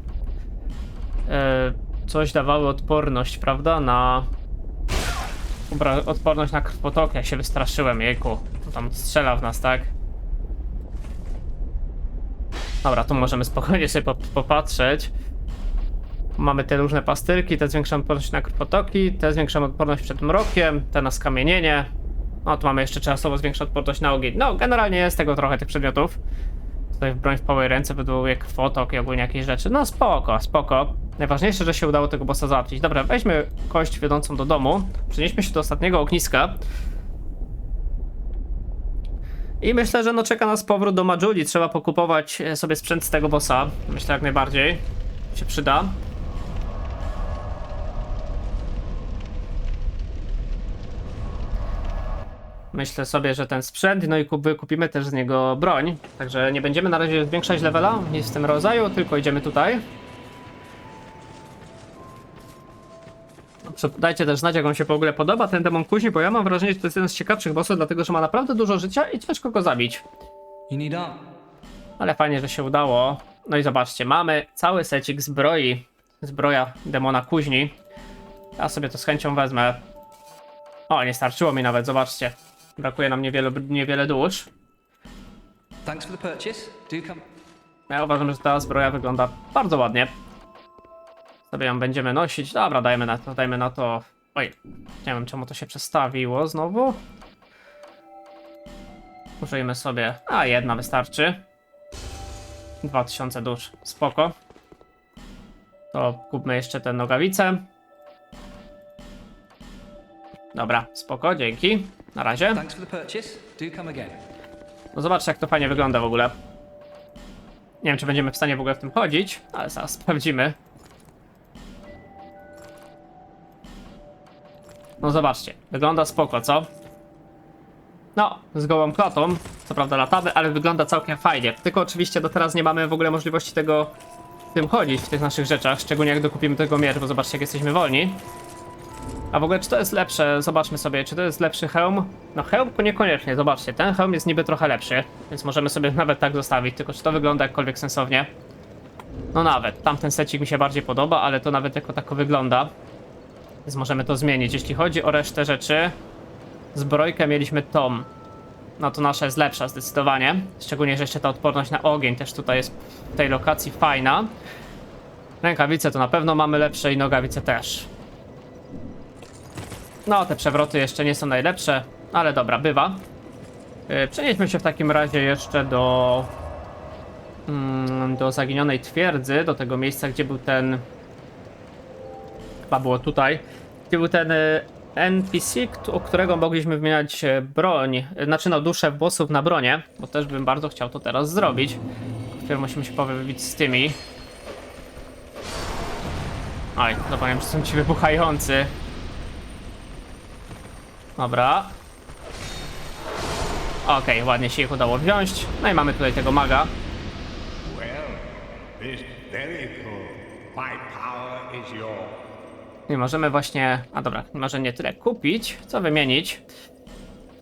coś dawały odporność, prawda? Na... odporność na krwotok, jak się wystraszyłem, jejku. To tam strzela w nas, tak? Dobra, tu możemy spokojnie sobie popatrzeć. Mamy te różne pastylki, te zwiększają odporność na krwotoki, te zwiększają odporność przed mrokiem, te na skamienienie. No, tu mamy jeszcze czasowo zwiększoną odporność na ogień. No, generalnie jest tego trochę, tych przedmiotów. Tutaj broń w pałej ręce wywołuje krwotok i ogólnie jakieś rzeczy. No spoko, spoko. Najważniejsze, że się udało tego bossa załatwić. Dobra, weźmy kość wiodącą do domu. Przenieśmy się do ostatniego ogniska. I myślę, że no czeka nas powrót do Majuli. Trzeba pokupować sobie sprzęt z tego bossa. Myślę, jak najbardziej się przyda. Myślę sobie, że ten sprzęt, no i kupimy też z niego broń. Także nie będziemy na razie zwiększać levela, nic w tym rodzaju, tylko idziemy tutaj. Dajcie też znać, jak wam się w ogóle podoba ten demon kuźni, bo ja mam wrażenie, że to jest jeden z ciekawszych bossów, dlatego że ma naprawdę dużo życia i ciężko go zabić. Ale fajnie, że się udało. No i zobaczcie, mamy cały secik zbroi. Zbroja demona kuźni. Ja sobie to z chęcią wezmę. O, nie starczyło mi nawet, zobaczcie. Brakuje nam niewiele dusz. Ja uważam, że ta zbroja wygląda bardzo ładnie. Sobie ją będziemy nosić. Dobra, dajmy na to. Oj, nie wiem, czemu to się przestawiło znowu. Użyjmy sobie. A, jedna wystarczy. 2000 dusz. Spoko. To kupmy jeszcze te nogawice. Dobra, spoko, dzięki. Na razie. No zobaczcie, jak to fajnie wygląda w ogóle. Nie wiem, czy będziemy w stanie w ogóle w tym chodzić, ale zaraz sprawdzimy. No zobaczcie, wygląda spoko, co? No, z gołą klatą, co prawda latamy, ale wygląda całkiem fajnie. Tylko oczywiście do teraz nie mamy w ogóle możliwości tego w tym chodzić, w tych naszych rzeczach, szczególnie jak dokupimy tego miecz, bo zobaczcie, jak jesteśmy wolni. A w ogóle, czy to jest lepsze? Zobaczmy sobie, czy to jest lepszy hełm? No hełm niekoniecznie, zobaczcie, ten hełm jest niby trochę lepszy, więc możemy sobie nawet tak zostawić, tylko czy to wygląda jakkolwiek sensownie? No nawet, tamten secik mi się bardziej podoba, ale to nawet jako tako wygląda. Więc możemy to zmienić. Jeśli chodzi o resztę rzeczy, zbrojkę mieliśmy tą. no to nasza jest lepsza zdecydowanie. Szczególnie, że jeszcze ta odporność na ogień też tutaj jest w tej lokacji fajna. Rękawice to na pewno mamy lepsze i nogawice też. No, te przewroty jeszcze nie są najlepsze, ale dobra, bywa. Przenieśmy się w takim razie jeszcze do zaginionej twierdzy, do tego miejsca, gdzie był ten... Chyba było tutaj. Gdzie był ten NPC, u którego mogliśmy wymieniać broń, znaczy no duszę bossów na bronię, bo też bym bardzo chciał to teraz zrobić. Wpierw musimy się powybić z tymi. Oj, zapomniałem, że są ci wybuchający. Dobra. Okej, ładnie się ich udało wziąć. No i mamy tutaj tego maga. Well, this very cool. My power is yours. I możemy właśnie... A dobra, może nie tyle kupić, co wymienić.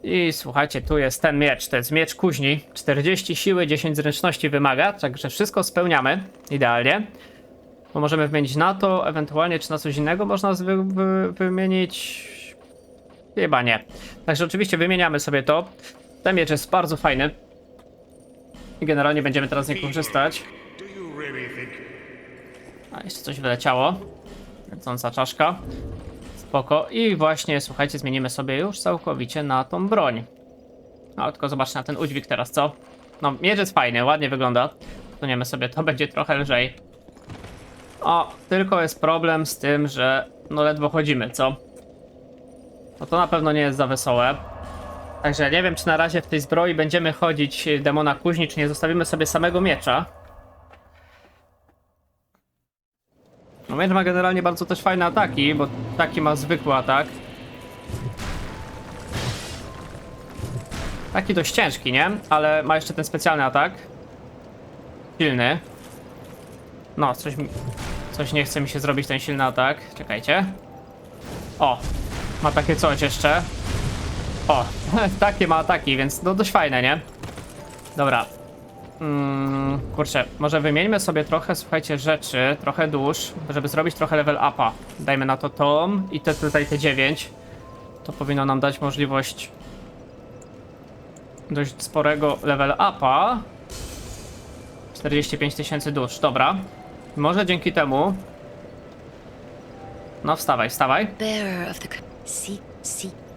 I słuchajcie, tu jest ten miecz, to jest miecz kuźni. 40 siły, 10 zręczności wymaga, także wszystko spełniamy idealnie. Bo możemy wymienić na to, ewentualnie czy na coś innego można wymienić... Chyba nie. Także oczywiście wymieniamy sobie to. Ten miecz jest bardzo fajny. I generalnie będziemy teraz z niego korzystać. Do you really think A, jeszcze coś wyleciało. Lecąca czaszka. Spoko. I właśnie, słuchajcie, zmienimy sobie już całkowicie na tą broń. No, tylko zobaczcie na ten udźwig teraz, co? No, miecz jest fajny, ładnie wygląda. Suniemy sobie, to będzie trochę lżej. O, tylko jest problem z tym, że no ledwo chodzimy, co? No to na pewno nie jest za wesołe. Także nie wiem, czy na razie w tej zbroi będziemy chodzić demona kuźni, czy nie zostawimy sobie samego miecza. No miecz ma generalnie bardzo też fajne ataki, bo taki ma zwykły atak. Taki dość ciężki, nie? Ale ma jeszcze ten specjalny atak. Silny. No, coś nie chce mi się zrobić ten silny atak. Czekajcie. O, ma takie coś jeszcze. O, takie ma ataki, więc no dość fajne, nie? Dobra. Kurczę, może wymieńmy sobie trochę, słuchajcie, rzeczy, trochę dusz, żeby zrobić trochę level upa. Dajmy na to tom i tutaj te 9. To powinno nam dać możliwość dość sporego level upa. 45 000 dusz, dobra. Może dzięki temu... No wstawaj, wstawaj. Bearer of the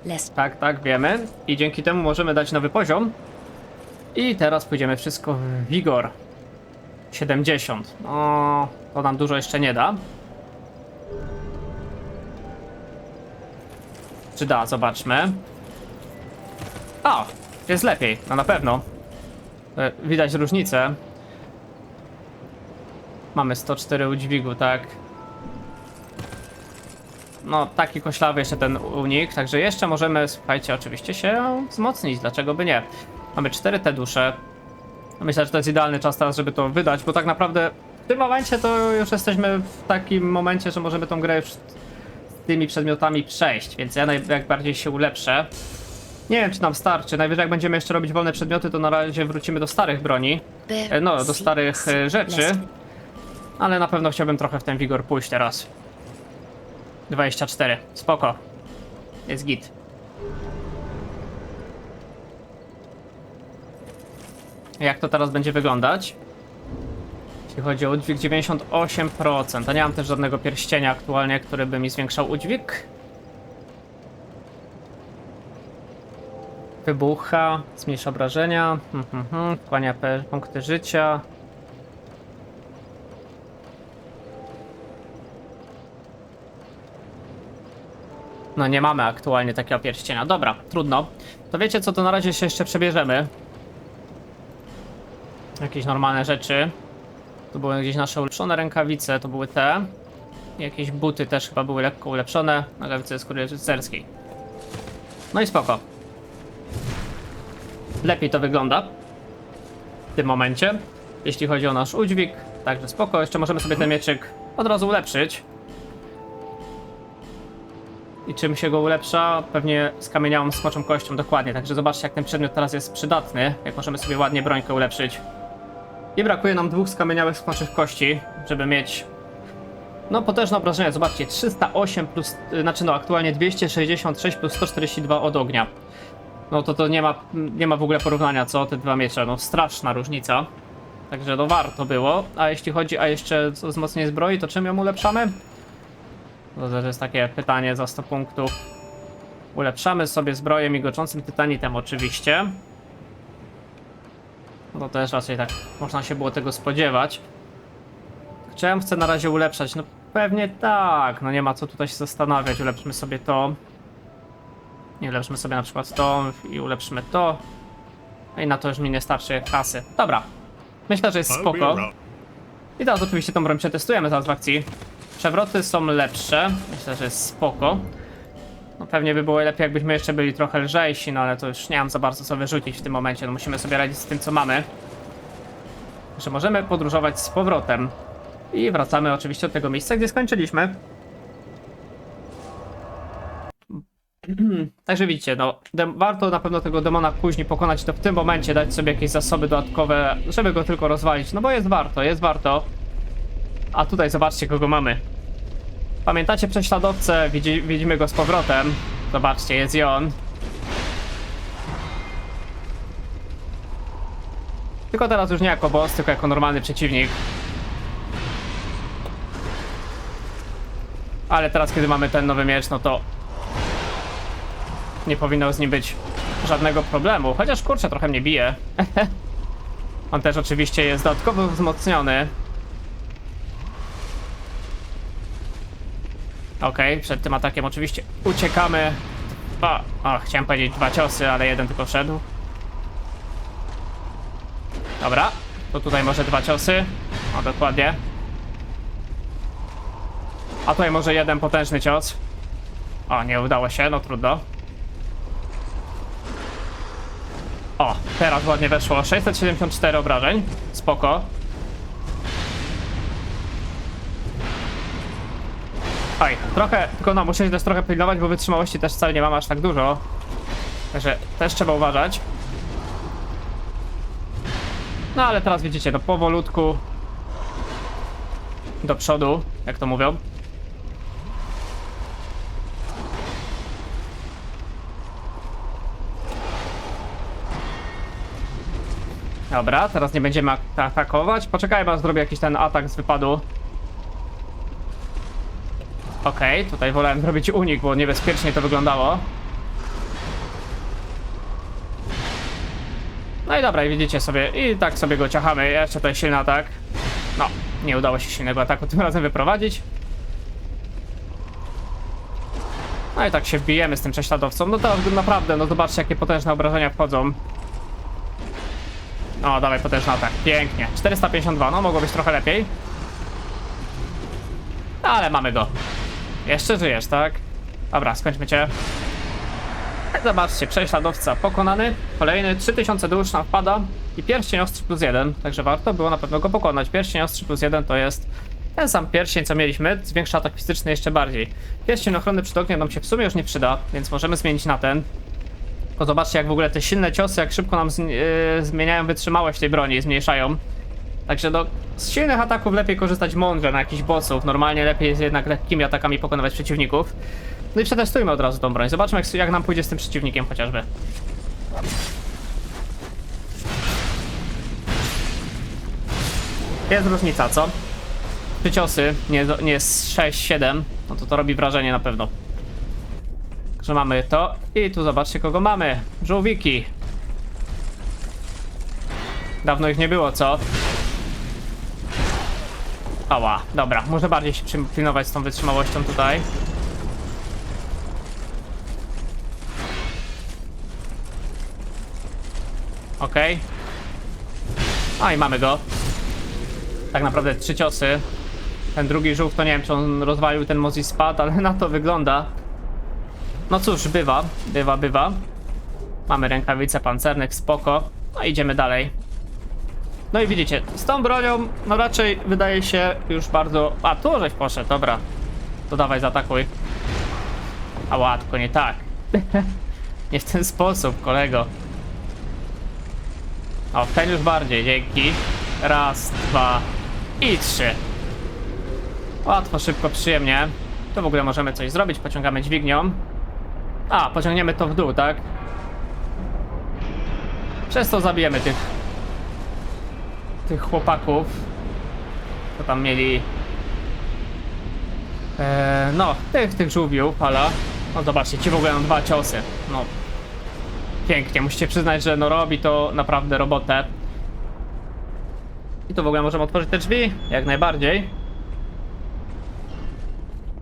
less. Tak, tak, wiemy. I dzięki temu możemy dać nowy poziom. I teraz pójdziemy wszystko w wigor. 70. O, to nam dużo jeszcze nie da. Czy da? Zobaczmy. O, jest lepiej. No na pewno. Widać różnicę. Mamy 104 udźwigu, tak. No, taki koślawy jeszcze ten unik, także jeszcze możemy, słuchajcie, oczywiście się wzmocnić, dlaczego by nie. Mamy 4 te dusze. Myślę, że to jest idealny czas teraz, żeby to wydać, bo tak naprawdę w tym momencie to już jesteśmy w takim momencie, że możemy tą grę już z tymi przedmiotami przejść, więc ja jak bardziej się ulepszę. Nie wiem, czy nam starczy, najwyżej jak będziemy jeszcze robić wolne przedmioty, to na razie wrócimy do starych broni. No, do starych rzeczy. Ale na pewno chciałbym trochę w ten wigor pójść teraz. 24, spoko. Jest git. Jak to teraz będzie wyglądać? Jeśli chodzi o udźwig, 98%. A nie mam też żadnego pierścienia aktualnie, który by mi zwiększał udźwig. Wybucha, zmniejsza obrażenia, wchłania punkty życia. No nie mamy aktualnie takiego pierścienia. Dobra, trudno. To wiecie co, to na razie się jeszcze przebierzemy. Jakieś normalne rzeczy. To były gdzieś nasze ulepszone rękawice, to były te. Jakieś buty też chyba były lekko ulepszone. Rękawice skóry rycerskiej. No i spoko. Lepiej to wygląda w tym momencie, jeśli chodzi o nasz udźwig. Także spoko, jeszcze możemy sobie ten mieczyk od razu ulepszyć. I czym się go ulepsza? Pewnie skamieniałą smoczą kością, dokładnie. Także zobaczcie, jak ten przedmiot teraz jest przydatny, jak możemy sobie ładnie brońkę ulepszyć. I brakuje nam 2 skamieniałych smoczych kości, żeby mieć no potężne obrażenia. Zobaczcie, 308 plus, znaczy no aktualnie 266 plus 142 od ognia. no to nie ma w ogóle porównania, co te dwa miecze, no straszna różnica. Także no warto było. A jeśli chodzi o jeszcze wzmocnienie zbroi, to czym ją ulepszamy? To też jest takie pytanie za 100 punktów. Ulepszamy sobie zbroję migoczącym tytanitem oczywiście. No też raczej tak można się było tego spodziewać. Czy ja chcę na razie ulepszać? No pewnie tak, no nie ma co tutaj się zastanawiać. Ulepszymy sobie to. I ulepszymy sobie na przykład to i ulepszymy to. No i na to już mi nie starczy kasy. Dobra, myślę, że jest spoko. I teraz oczywiście tą broń przetestujemy zaraz w akcji. Przewroty są lepsze, myślę, że jest spoko. No pewnie by było lepiej, jakbyśmy jeszcze byli trochę lżejsi, no ale to już nie mam za bardzo co wyrzucić w tym momencie. No musimy sobie radzić z tym, co mamy. Że możemy podróżować z powrotem. I wracamy oczywiście do tego miejsca, gdzie skończyliśmy. Także widzicie, no warto na pewno tego demona później pokonać, to w tym momencie dać sobie jakieś zasoby dodatkowe, żeby go tylko rozwalić, no bo jest warto, jest warto. A tutaj zobaczcie, kogo mamy. Pamiętacie prześladowcę? Widzimy go z powrotem. Zobaczcie, jest i on. Tylko teraz już nie jako boss, tylko jako normalny przeciwnik. Ale teraz, kiedy mamy ten nowy miecz, no to nie powinno z nim być żadnego problemu. Chociaż kurczę, trochę mnie bije. On też oczywiście jest dodatkowo wzmocniony. Okej, przed tym atakiem oczywiście uciekamy. Chciałem powiedzieć 2 ciosy, ale jeden tylko wszedł. Dobra, to tutaj może 2 ciosy. O, dokładnie. A tutaj może jeden potężny cios. O, nie udało się, no trudno. O, teraz ładnie weszło. 674 obrażeń. Spoko. Oj, trochę, tylko no muszę się też trochę pilnować, bo wytrzymałości też wcale nie mam aż tak dużo. Także też trzeba uważać. No ale teraz widzicie, no powolutku do przodu, jak to mówią. Dobra, teraz nie będziemy atakować. Poczekajmy, aż zrobię jakiś ten atak z wypadu. Okej, tutaj wolałem zrobić unik, bo niebezpiecznie to wyglądało. No i dobra, i widzicie sobie, i tak sobie go ciachamy. Jeszcze tutaj silny atak. No, nie udało się silnego ataku tym razem wyprowadzić. No i tak się wbijemy z tym prześladowcą. No teraz naprawdę, no zobaczcie, jakie potężne obrażenia wchodzą. O, dawaj potężny atak, pięknie. 452, no mogło być trochę lepiej. Ale mamy go. Jeszcze żyjesz, tak? Dobra, skończmy cię. Zobaczcie, prześladowca pokonany. Kolejny 3000 dusz nam wpada. I pierścień ostrzy +1, także warto było na pewno go pokonać. Pierścień ostrzy +1 to jest ten sam pierścień, co mieliśmy. Zwiększa atak fizyczny jeszcze bardziej. Pierścień ochrony przed ogniem nam się w sumie już nie przyda, więc możemy zmienić na ten. Bo zobaczcie, jak w ogóle te silne ciosy, jak szybko nam zmieniają wytrzymałość tej broni, zmniejszają. Także z silnych ataków lepiej korzystać mądrze na jakichś bossów. Normalnie lepiej jest jednak lekkimi atakami pokonywać przeciwników. No i przetestujmy od razu tą broń. Zobaczmy, jak nam pójdzie z tym przeciwnikiem chociażby. Jest różnica, co? 3 ciosy, nie 6-7, no to robi wrażenie na pewno. Że mamy to i tu zobaczcie, kogo mamy. Żółwiki. Dawno ich nie było, co? Ała, dobra, muszę bardziej się pilnować z tą wytrzymałością tutaj. Okej. A i mamy go. Tak naprawdę 3 ciosy. Ten drugi żółw to nie wiem, czy on rozwalił ten most i spadł, ale na to wygląda. No cóż, bywa. Mamy rękawice pancernych, spoko. No idziemy dalej. No i widzicie, z tą bronią, no raczej wydaje się już bardzo... A, tu żeś poszedł, dobra. To dawaj, zaatakuj. A łatwo, nie tak. Nie w ten sposób, kolego. O, ten już bardziej, dzięki. Raz, 2 i 3. Łatwo, szybko, przyjemnie. Tu w ogóle możemy coś zrobić, pociągamy dźwignią. A, pociągniemy to w dół, tak? Przez to zabijemy tych chłopaków, co tam mieli. No, tych żółwiów, ale no zobaczcie, ci w ogóle mają 2 ciosy. No, pięknie, musicie przyznać, że no robi to naprawdę robotę. I tu w ogóle możemy otworzyć te drzwi, jak najbardziej.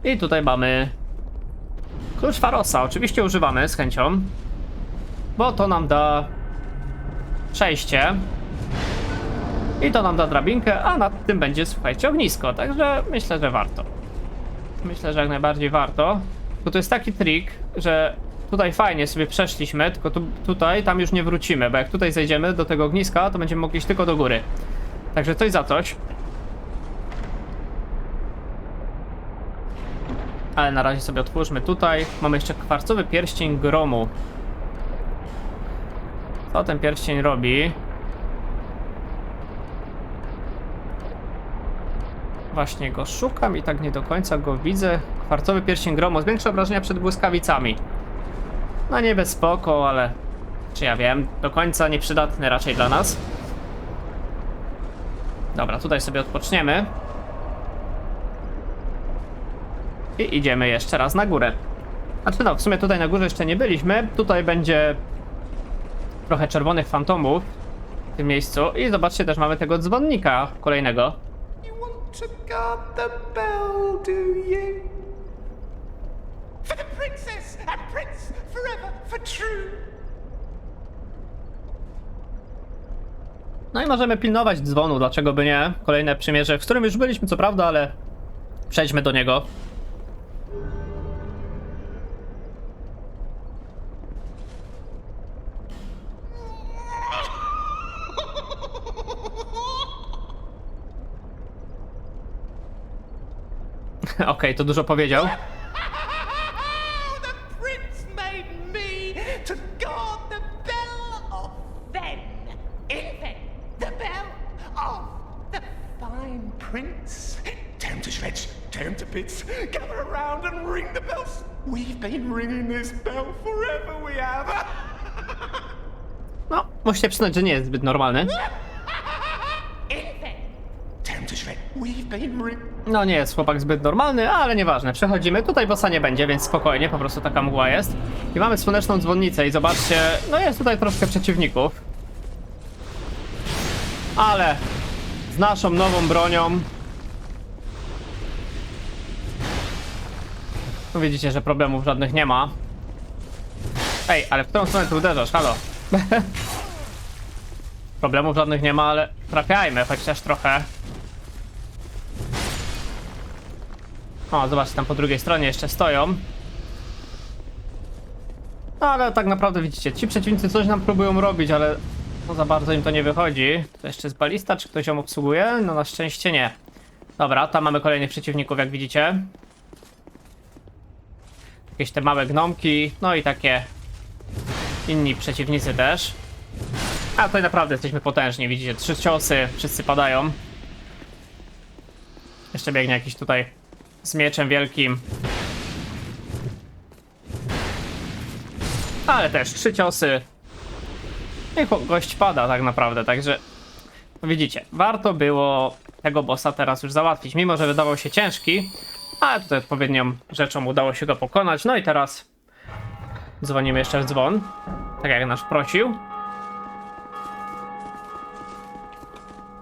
I tutaj mamy klucz Pharosa, oczywiście używamy z chęcią, bo to nam da przejście. I to nam da drabinkę, a nad tym będzie, słuchajcie, ognisko, także myślę, że warto. Myślę, że jak najbardziej warto. Bo to jest taki trik, że tutaj fajnie sobie przeszliśmy, tylko tutaj, tam już nie wrócimy, bo jak tutaj zejdziemy do tego ogniska, to będziemy mogli iść tylko do góry. Także coś za coś. Ale na razie sobie otwórzmy tutaj. Mamy jeszcze kwarcowy pierścień gromu. Co ten pierścień robi? Właśnie go szukam i tak nie do końca go widzę. Kwarcowy pierścień gromu zwiększa obrażenia przed błyskawicami. No niby spoko, ale czy ja wiem, do końca nieprzydatny raczej dla nas. Dobra, tutaj sobie odpoczniemy. I idziemy jeszcze raz na górę. Znaczy no, w sumie tutaj na górze jeszcze nie byliśmy. Tutaj będzie trochę czerwonych fantomów w tym miejscu. I zobaczcie, też mamy tego dzwonnika kolejnego. You want to guard the bell, do you? For the princess and prince forever, for true. No i możemy pilnować dzwonu, dlaczego by nie? Kolejne przymierze, w którym już byliśmy co prawda, ale przejdźmy do niego. Okej, to dużo powiedział. The prince made me to guard the bell of Ven. Even the bell of the fine prince. Tear him to shreds, tear him to bits. Gather around and ring the bells. We've been ringing this bell forever, we have. No, musicie przyznać, że nie jest zbyt normalny. Even Tear him to shreds. We've been No nie jest chłopak zbyt normalny, ale nieważne. Przechodzimy. Tutaj bossa nie będzie, więc spokojnie, po prostu taka mgła jest. I mamy słoneczną dzwonnicę i zobaczcie, no jest tutaj troszkę przeciwników. Ale z naszą nową bronią... No widzicie, że problemów żadnych nie ma. Ej, ale w którą stronę tu uderzasz? Halo? Problemów żadnych nie ma, ale trafiajmy chociaż trochę. O, zobaczcie, tam po drugiej stronie jeszcze stoją. No, ale tak naprawdę widzicie, ci przeciwnicy coś nam próbują robić, ale no za bardzo im to nie wychodzi. To jeszcze jest balista, czy ktoś ją obsługuje? No na szczęście nie. Dobra, tam mamy kolejnych przeciwników, jak widzicie. Jakieś te małe gnomki, no i takie inni przeciwnicy też. A tutaj naprawdę jesteśmy potężni, widzicie, 3 ciosy, wszyscy padają. Jeszcze biegnie jakiś tutaj z mieczem wielkim. Ale też 3 ciosy. I gość pada tak naprawdę, także no widzicie, warto było tego bossa teraz już załatwić, mimo że wydawał się ciężki, ale tutaj odpowiednią rzeczą udało się go pokonać. No i teraz dzwonimy jeszcze w dzwon, tak jak nasz prosił.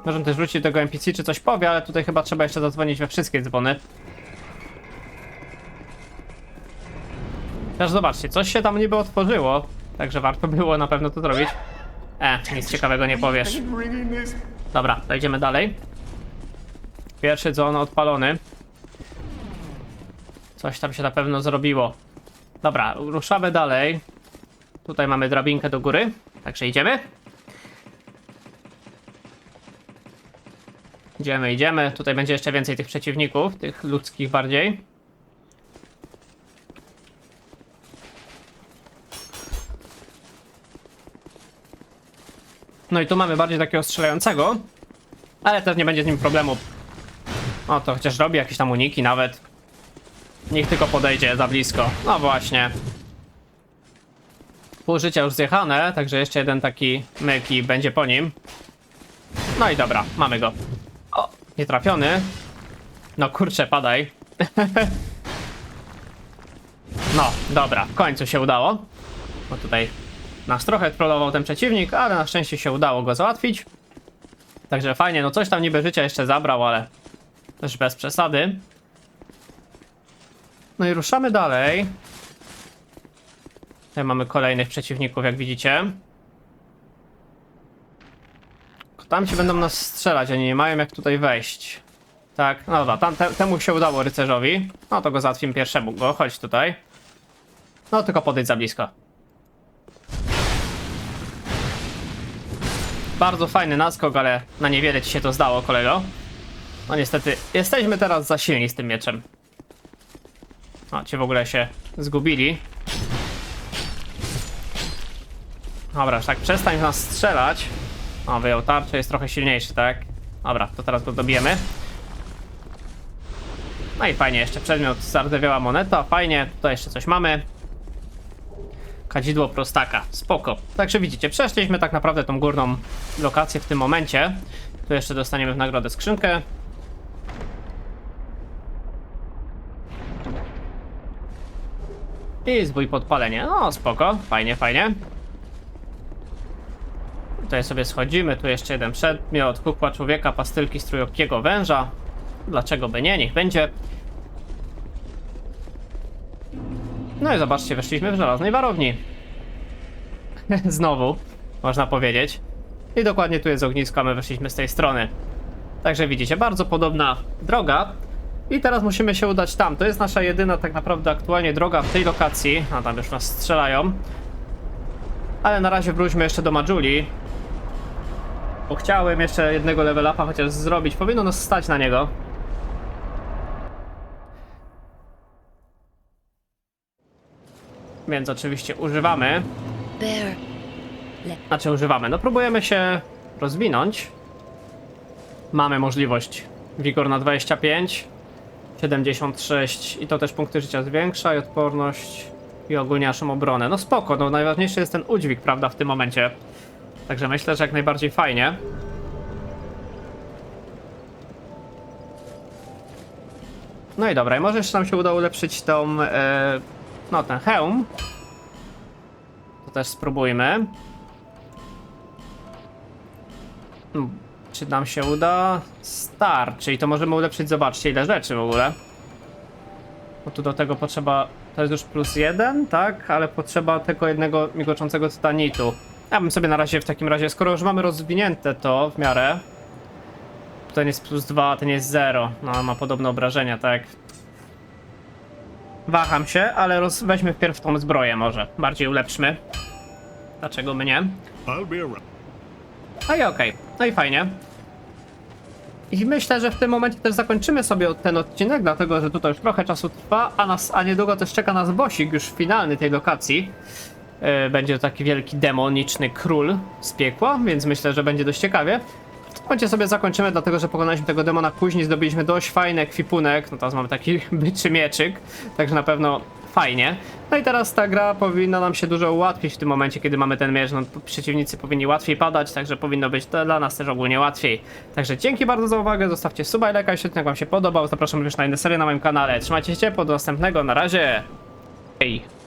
Możemy też wrócić do tego NPC, czy coś powie, ale tutaj chyba trzeba jeszcze zadzwonić we wszystkie dzwony. Też zobaczcie, coś się tam niby otworzyło, także warto było na pewno to zrobić. Nic ciekawego nie powiesz. Dobra, to idziemy dalej. Pierwszy dzwon odpalony. Coś tam się na pewno zrobiło. Dobra, ruszamy dalej. Tutaj mamy drabinkę do góry, także idziemy. Idziemy. Tutaj będzie jeszcze więcej tych przeciwników, tych ludzkich bardziej. No i tu mamy bardziej takiego strzelającego, ale też nie będzie z nim problemu. O, to chociaż robi jakieś tam uniki nawet. Niech tylko podejdzie za blisko. No właśnie. Pół życia już zjechane, także jeszcze jeden taki myk i będzie po nim. No i dobra, mamy go. O, nietrafiony. No kurczę, padaj. No, dobra, w końcu się udało. Bo tutaj nas trochę trollował ten przeciwnik, ale na szczęście się udało go załatwić. Także fajnie, no coś tam niby życia jeszcze zabrał, ale też bez przesady. No i ruszamy dalej. Tutaj mamy kolejnych przeciwników, jak widzicie. Tam ci będą nas strzelać, oni nie mają jak tutaj wejść. Tak, no dobra, temu się udało rycerzowi. No to go załatwimy pierwszemu, go, chodź tutaj. No tylko podejdź za blisko. Bardzo fajny naskok, ale na niewiele ci się to zdało, kolego. No niestety, jesteśmy teraz za silni z tym mieczem. O, ci w ogóle się zgubili. Dobra, już tak przestań w nas strzelać. O, wyjął tarczę, jest trochę silniejszy, tak? Dobra, to teraz go dobijemy. No i fajnie, jeszcze przedmiot, zardzewiała moneta, fajnie, tutaj jeszcze coś mamy. Kadzidło prostaka, spoko. Także widzicie, przeszliśmy tak naprawdę tą górną lokację w tym momencie. Tu jeszcze dostaniemy w nagrodę skrzynkę. I zbój podpalenie, no spoko, fajnie, fajnie. Tutaj sobie schodzimy, tu jeszcze jeden przedmiot, kukła człowieka, pastylki z trójokiego węża. Dlaczego by nie, niech będzie. No i zobaczcie, weszliśmy w żelaznej warowni. Znowu, można powiedzieć. I dokładnie tu jest ognisko, a my weszliśmy z tej strony. Także widzicie, bardzo podobna droga. I teraz musimy się udać tam. To jest nasza jedyna tak naprawdę aktualnie droga w tej lokacji. A tam już nas strzelają. Ale na razie wróćmy jeszcze do Majuli. Bo chciałem jeszcze jednego level upa chociaż zrobić. Powinno nas stać na niego. Więc oczywiście używamy. Bear. Znaczy używamy. No próbujemy się rozwinąć. Mamy możliwość. Wigor na 25. 76. I to też punkty życia zwiększa. I odporność. I ogólnie naszą obronę. No spoko. No najważniejszy jest ten udźwig, prawda, w tym momencie. Także myślę, że jak najbardziej fajnie. No i dobra, i może jeszcze nam się uda ulepszyć tą, no ten hełm. To też spróbujmy. Czy nam się uda? Starczy. I to możemy ulepszyć, zobaczcie ile rzeczy w ogóle. Bo tu do tego potrzeba, to jest już +1, tak? Ale potrzeba tego jednego migoczącego tytanitu. Ja bym sobie na razie w takim razie, skoro już mamy rozwinięte to w miarę. Ten jest +2, ten jest 0. No, ma podobne obrażenia, tak. Waham się, ale weźmy wpierw tą zbroję może. Bardziej ulepszmy. Dlaczego my nie? I'll be around. No i okej. No i fajnie. I myślę, że w tym momencie też zakończymy sobie ten odcinek, dlatego że tutaj już trochę czasu trwa, a niedługo też czeka nas bossik już finalny tej lokacji. Będzie to taki wielki demoniczny król z piekła, więc myślę, że będzie dość ciekawie. W tym momencie sobie zakończymy, dlatego że pokonaliśmy tego demona później, zdobyliśmy dość fajny ekwipunek, no teraz mamy taki byczy mieczyk, także na pewno fajnie. No i teraz ta gra powinna nam się dużo ułatwić w tym momencie, kiedy mamy ten miecz, no przeciwnicy powinni łatwiej padać, także powinno być to dla nas też ogólnie łatwiej. Także dzięki bardzo za uwagę, zostawcie suba i lajka, jeśli odcinek wam się podobał, zapraszam również na inne serie na moim kanale. Trzymajcie się ciepło, do następnego, na razie! Hej!